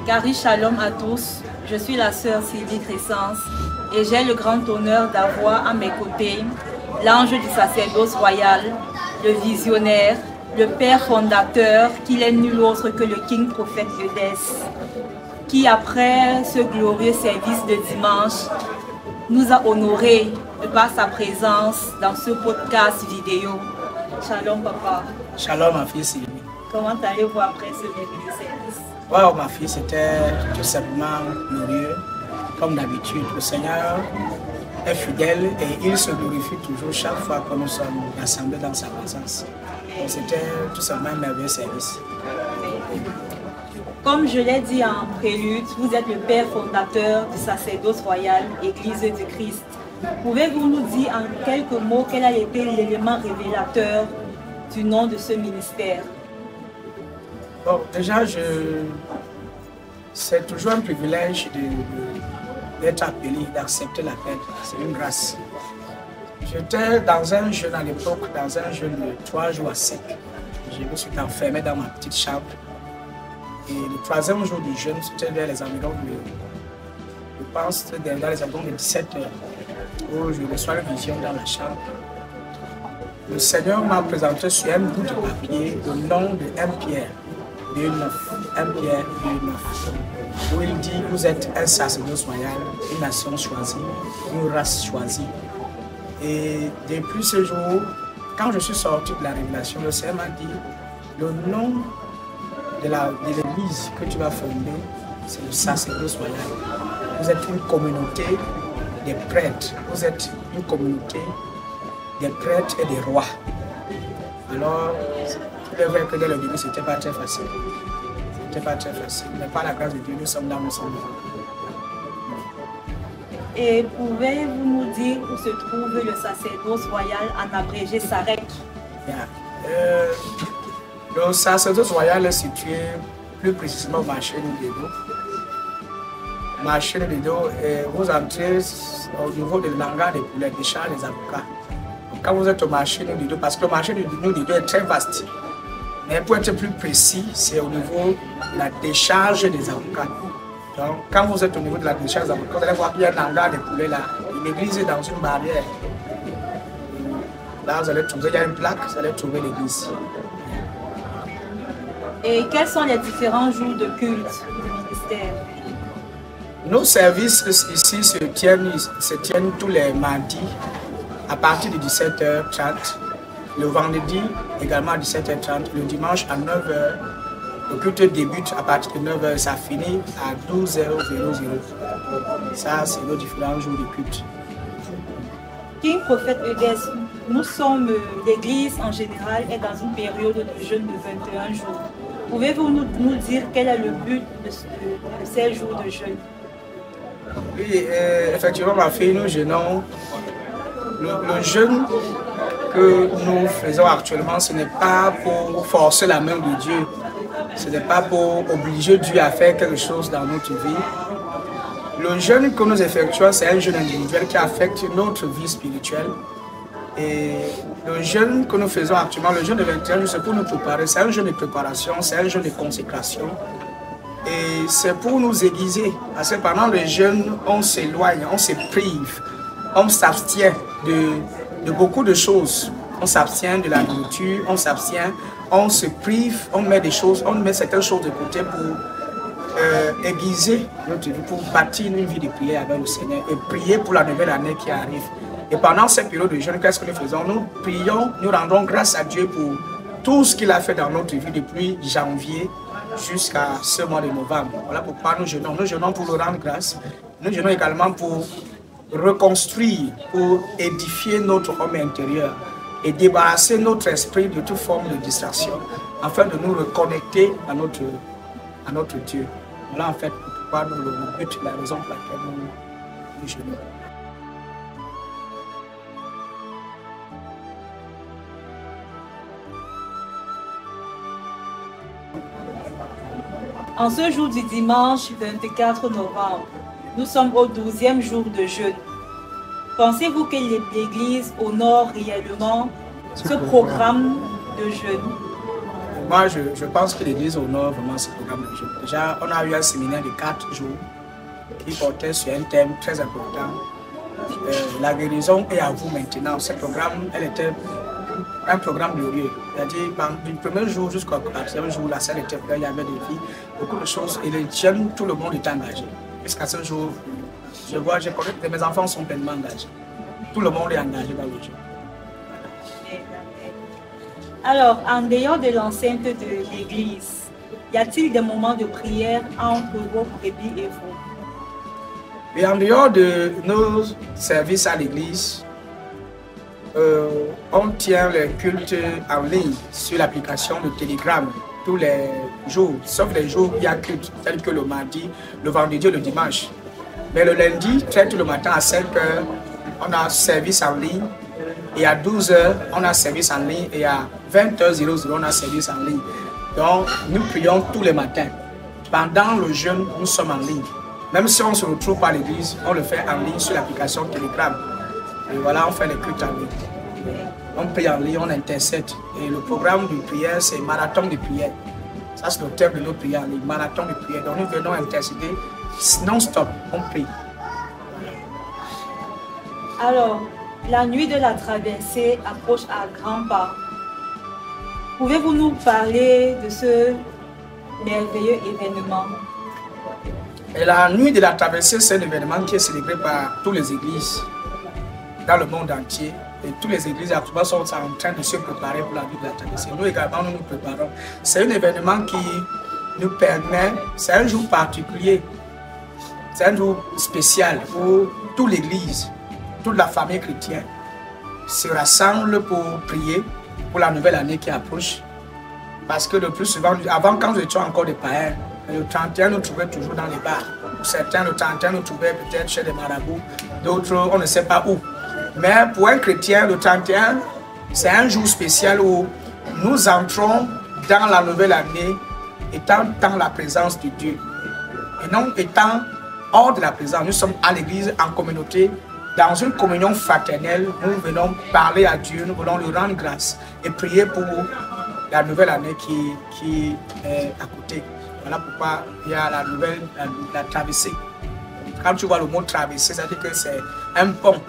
Carrie Shalom à tous, je suis la sœur Sylvie Crescence et j'ai le grand honneur d'avoir à mes côtés l'ange du sacerdoce royal, le visionnaire, le père fondateur, qui n'est nul autre que le King Prophète Eudès, qui après ce glorieux service de dimanche nous a honorés par sa présence dans ce podcast vidéo. Shalom papa. Shalom ma fille Sylvie. Comment allez-vous après ce merveilleux service? Wow ma fille, c'était tout simplement glorieux. Comme d'habitude, le Seigneur est fidèle et il se glorifie toujours chaque fois que nous sommes rassemblés dans sa présence. C'était tout simplement un merveilleux service. Comme je l'ai dit en prélude, vous êtes le père fondateur du sacerdoce royal, Église du Christ. Pouvez-vous nous dire en quelques mots quel a été l'élément révélateur du nom de ce ministère? Bon, déjà, c'est toujours un privilège d'être appelé, d'accepter l'appel. C'est une grâce. J'étais dans un jeûne à l'époque, dans un jeûne de 3 jours à sec. Je me suis enfermé dans ma petite chambre. Et le 3e jour du jeûne, c'était vers les environs je pense, dans les environs de 17 h, où je reçois une vision dans la chambre. Le Seigneur m'a présenté sur un bout de papier le nom de 1 Pierre 2,9. 1 Pierre 2,9. Où il dit, vous êtes un sacerdoce royal, une nation choisie, une race choisie. Et depuis ce jour, quand je suis sorti de la révélation, le Seigneur m'a dit, le nom de l'église que tu vas fonder, c'est le sacerdoce royal. Vous êtes une communauté des prêtres. Vous êtes une communauté des prêtres et des rois. Alors, il est vrai que dès le début, ce n'était pas très facile. C'était pas très facile. Mais par la grâce de Dieu, nous sommes dans le sang. Et pouvez-vous nous dire où se trouve le sacerdoce royal, en abrégé SAREC? Le sacerdoce royal est situé plus précisément au marché de Dedo. Marché de Dedo, vous entrez au niveau de l'hangar des poulets, des champs des avocats. Donc, quand vous êtes au marché de Dedo, parce que le marché de Dedo est très vaste, mais pour être plus précis, c'est au niveau de la décharge des avocats. Donc, quand vous êtes au niveau de la décharge des avocats, vous allez voir qu'il y a un hangar des poulets là. L'église est dans une barrière. Là, vous allez trouver, il y a une plaque, vous allez trouver l'église. Et quels sont les différents jours de culte du ministère? Nos services ici se tiennent tous les mardis à partir de 17h30, le vendredi également à 17h30, le dimanche à 9h. Le culte débute à partir de 9h, ça finit à 12h00. Ça, c'est nos différents jours de culte. King Prophète Eudès, nous sommes, l'église en général est dans une période de jeûne de 21 jours. Pouvez-vous nous dire quel est le but de ces jours de jeûne? Oui, effectivement, ma fille, nous jeûnons. Le jeûne que nous faisons actuellement, ce n'est pas pour forcer la main de Dieu. Ce n'est pas pour obliger Dieu à faire quelque chose dans notre vie. Le jeûne que nous effectuons, c'est un jeûne individuel qui affecte notre vie spirituelle. Et le jeûne que nous faisons actuellement, le jeûne de 21 jours, c'est pour nous préparer. C'est un jeûne de préparation, c'est un jeûne de consécration. Et c'est pour nous aiguiser. Parce que pendant le jeûne, on s'éloigne, on se prive, on s'abstient de beaucoup de choses. On s'abstient de la nourriture, on s'abstient, on se prive, on met certaines choses de côté pour aiguiser notre vie, pour bâtir une vie de prière avec le Seigneur et prier pour la nouvelle année qui arrive. Et pendant cette période de jeûne, qu'est-ce que nous faisons? Nous prions, nous rendons grâce à Dieu pour tout ce qu'il a fait dans notre vie depuis janvier jusqu'à ce mois de novembre. Voilà pourquoi nous jeûnons. Nous jeûnons pour le rendre grâce. Nous jeûnons également pour reconstruire, pour édifier notre homme intérieur et débarrasser notre esprit de toute forme de distraction afin de nous reconnecter à notre Dieu. Voilà en fait pourquoi nous le but, la raison pour laquelle nous jeûnons. En ce jour du dimanche 24 novembre, nous sommes au 12e jour de jeûne. Pensez-vous que l'Église honore réellement ce programme de jeûne? Moi, je pense que l'Église honore vraiment ce programme de jeunes. Déjà, on a eu un séminaire de 4 jours qui portait sur un thème très important. La guérison est à vous maintenant. Ce programme, elle était un programme glorieux. C'est-à-dire, du premier jour jusqu'au 4e jour, la salle était pleine, il y avait des filles, beaucoup de choses. Et les jeunes, tout le monde est engagé. Jusqu'à ce jour, je connais que mes enfants sont pleinement engagés. Tout le monde est engagé dans le jeu. Alors, en dehors de l'enceinte de l'église, y a-t-il des moments de prière entre vos brebis et vous? Et en dehors de nos services à l'église, on tient les cultes en ligne sur l'application de Telegram tous les jours, sauf les jours où il y a culte, tels que le mardi, le vendredi et le dimanche. Mais le lundi, très tôt le matin à 5 h, on a service en ligne. Et à 12 h, on a service en ligne. Et à 20h00, on a service en ligne. Donc, nous prions tous les matins. Pendant le jeûne, nous sommes en ligne. Même si on ne se retrouve pas à l'église, on le fait en ligne sur l'application Telegram. Et voilà, on fait les cultes en ligne. On prie en ligne, on intercède. Et le programme de prière, c'est marathon de prière. Ça, c'est le thème de nos prières en ligne, marathon de prière. Donc, nous venons intercéder non-stop, on prie. Alors, la nuit de la traversée approche à grands pas. Pouvez-vous nous parler de ce merveilleux événement? Et la nuit de la traversée, c'est un événement qui est célébré par toutes les églises dans le monde entier. Et toutes les églises actuellement sont en train de se préparer pour la nuit de la traversée. Nous également, nous nous préparons. C'est un événement qui nous permet, c'est un jour particulier, c'est un jour spécial où toute l'église, toute la famille chrétienne se rassemble pour prier pour la nouvelle année qui approche. Parce que le plus souvent, avant quand nous étions encore des païens, le 31 nous trouvait toujours dans les bars. Certains, le 31 nous trouvaient peut-être chez des marabouts, d'autres, on ne sait pas où. Mais pour un chrétien, le 31, c'est un jour spécial où nous entrons dans la nouvelle année étant dans la présence de Dieu. Et non étant hors de la présence, nous sommes à l'église, en communauté, dans une communion fraternelle, nous venons parler à Dieu, nous voulons lui rendre grâce et prier pour la nouvelle année qui est à côté. Voilà pourquoi il y a la nouvelle, la traversée. Quand tu vois le mot traversée, ça veut dire que c'est un pont.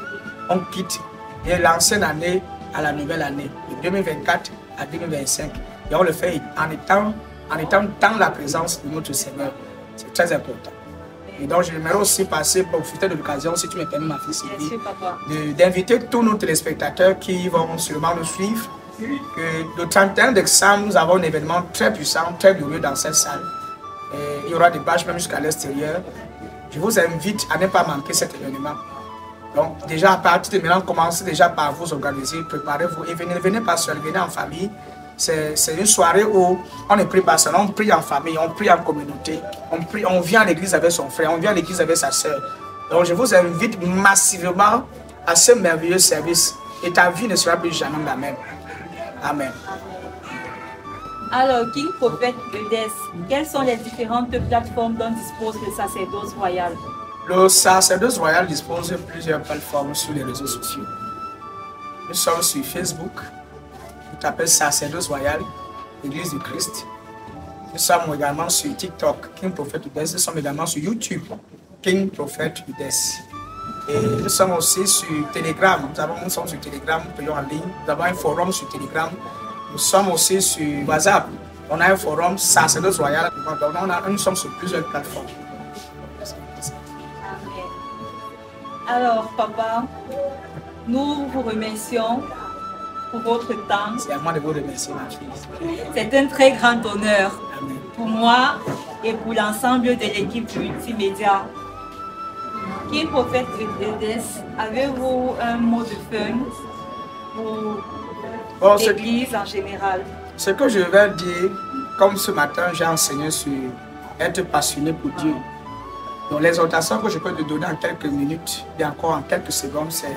On quitte l'ancienne année à la nouvelle année, de 2024 à 2025. Et on le fait en étant dans la présence de notre Seigneur. C'est très important. Et donc, j'aimerais aussi profiter de l'occasion, si tu me permets, ma fille Sylvie, d'inviter tous nos téléspectateurs qui vont sûrement nous suivre. Que le 31 décembre, nous avons un événement très puissant, très glorieux dans cette salle. Et il y aura des bâches même jusqu'à l'extérieur. Je vous invite à ne pas manquer cet événement. Donc, déjà, à partir de maintenant, commencez déjà par vous organiser, préparez-vous et venez pas seul, venez en famille. C'est une soirée où on ne prie pas seul, on prie en famille, on prie en communauté, on vient à l'église avec son frère, on vient à l'église avec sa soeur. Donc je vous invite massivement à ce merveilleux service et ta vie ne sera plus jamais la même. Amen. Alors, King Prophète Eudes, quelles sont les différentes plateformes dont dispose le sacerdoce royal? Le sacerdoce royal dispose de plusieurs plateformes sur les réseaux sociaux. Nous sommes sur Facebook. Vous tapez Sacerdoce Royal, Église du Christ. Nous sommes également sur TikTok, King Prophète Eudes. Nous sommes également sur YouTube, King Prophète Eudes. Et nous sommes aussi sur Telegram. Nous sommes sur Telegram, nous prions en ligne. Nous avons un forum sur Telegram. Nous sommes aussi sur WhatsApp. On a un forum Sacerdoce Royal. Nous sommes sur plusieurs plateformes. Alors, papa, nous vous remercions pour votre temps. C'est à moi de vous remercier, ma fille. C'est un très grand honneur. Amen. Pour moi et pour l'ensemble de l'équipe du Multimédia. King Prophète Eudes, avez-vous un mot de fin pour l'Église en général? Ce que je vais dire, comme ce matin j'ai enseigné sur être passionné pour Dieu. Donc l'exhortation que je peux te donner en quelques minutes et encore en quelques secondes, c'est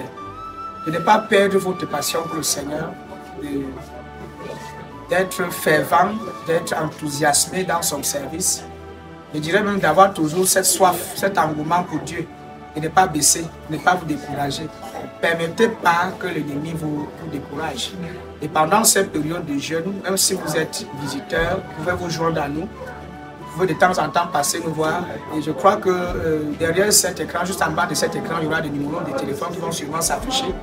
de ne pas perdre votre passion pour le Seigneur, d'être fervent, d'être enthousiasmé dans son service. Je dirais même d'avoir toujours cette soif, cet engouement pour Dieu et de ne pas baisser, de ne pas vous décourager. permettez pas que l'ennemi vous décourage. Et pendant cette période de jeûne, même si vous êtes visiteur, vous pouvez vous joindre à nous. Vous pouvez de temps en temps passer nous voir. Et je crois que derrière cet écran, juste en bas de cet écran, il y aura des numéros de téléphone qui vont sûrement s'afficher.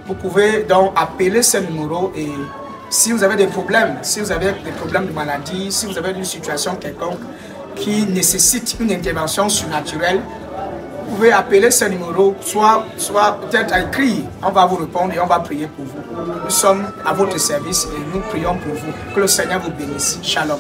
Vous pouvez donc appeler ces numéros et si vous avez des problèmes, si vous avez des problèmes de maladie, si vous avez une situation quelconque qui nécessite une intervention surnaturelle, vous pouvez appeler ce numéro, soit peut-être à écrit, on va vous répondre et on va prier pour vous. Nous sommes à votre service et nous prions pour vous. Que le Seigneur vous bénisse. Shalom.